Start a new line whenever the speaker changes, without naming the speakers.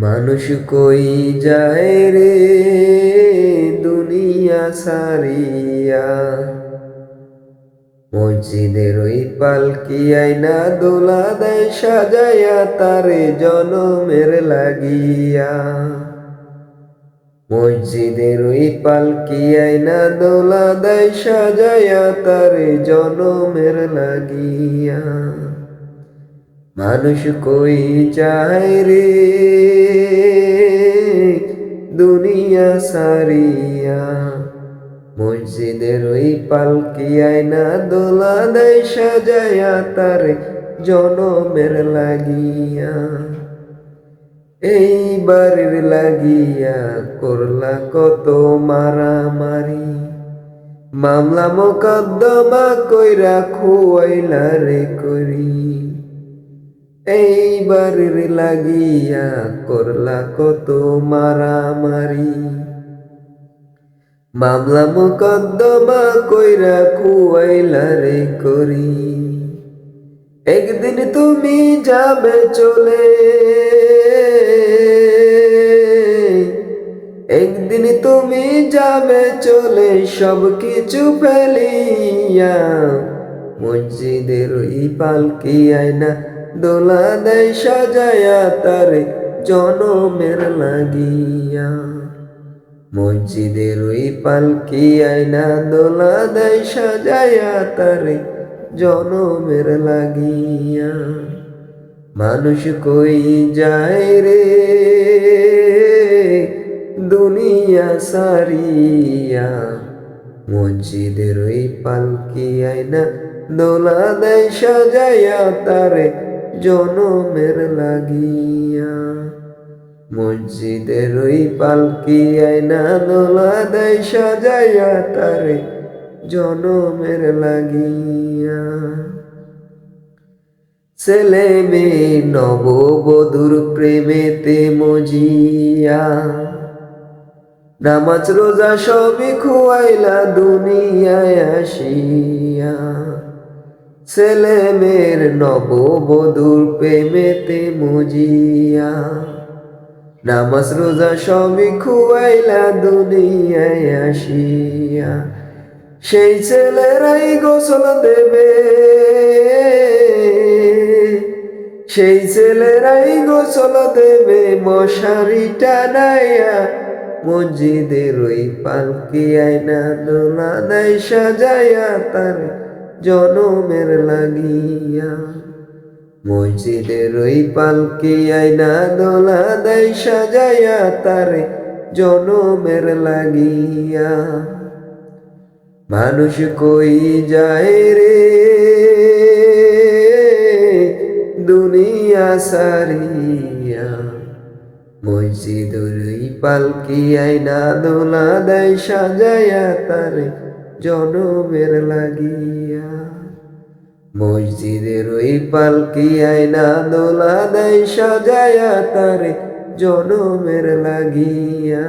মানুষ কই যায় রে দুনিয়া সারিয়া, মসজিদের ওই পালকি আইনা দোলা দেয় সাজাইয়া তারে জনমের লাগিয়া। মসজিদের ওই পালকি আইনা দোলা দেয় সাজাইয়া তারে জনমের লাগিয়া। মানুষ কই যায় রে দুনিয়া সারিয়া, মসজিদের ওই পালকি আইনা দোলা দেয় সাজাইয়া তারে জনমের লাগিয়া। এই বাড়ির লাগিয়া করলা কত মারামারি, মামলা মোকদ্দমা কইরা খুয়াইলা রে করি। এই বাড়ির লাগিয়া করলা কত মারামারি, মামলা মোকদ্দমা কইরা খুয়াইলা রে করি। একদিন তুমি যাবে চলে, একদিন তুমি যাবে চলে সব কিছু ফেলিয়া। মসজিদের ওই পালকি আইনা দোলা দেয় সাজায়া তারে জনমের লাগিয়া। মসজিদের ওই পালকি আইনা দোলা দেয় সাজায়া তারে জনমের লাগিয়া। মানুষ কই যায় রে দুনিয়া সারিয়া, মসজিদের ওই পালকি আইনা দোলা দেয় সাজাইয়া তারে জনমের লাগিয়া। মসজিদের ওই পালকি আইনা দোলা দেয় সাজাইয়া তারে জনমের লাগিয়া। ছেলে মেয়ে নববধূর প্রেমেতে মজিয়া, নামাজ রোজা সবই খুয়াইলা দুনিয়ায় আসিয়া। ছেলে মেয়ের নববধূর প্রেমেতে মজিয়া, নামাজ রোজা সবই খুয়াইলা দুনিয়ায় আসিয়া। সেই ছেলেরাই গোসল দেবে, সেই ছেলেরাই গোসল দেবে মশারি টানাইয়া। মসজিদের ওই পালকি আইনা দোলা দেয় সাজাইয়া তার জনমের লাগিয়া। মসজিদের ওই পালকি আইনা দোলা দেয় সাজাইয়া তার জনমের লাগিয়া। মানুষ কই যায় রে দুনিয়া সারিয়া, মসজিদের ওই পালকি আইনা দোলা দেয় সাজাইয়া তারে জনমের লাগিয়া। মসজিদের ওই পালকি আইনা দোলা দেয় সাজাইয়া তারে জনমের লাগিয়া।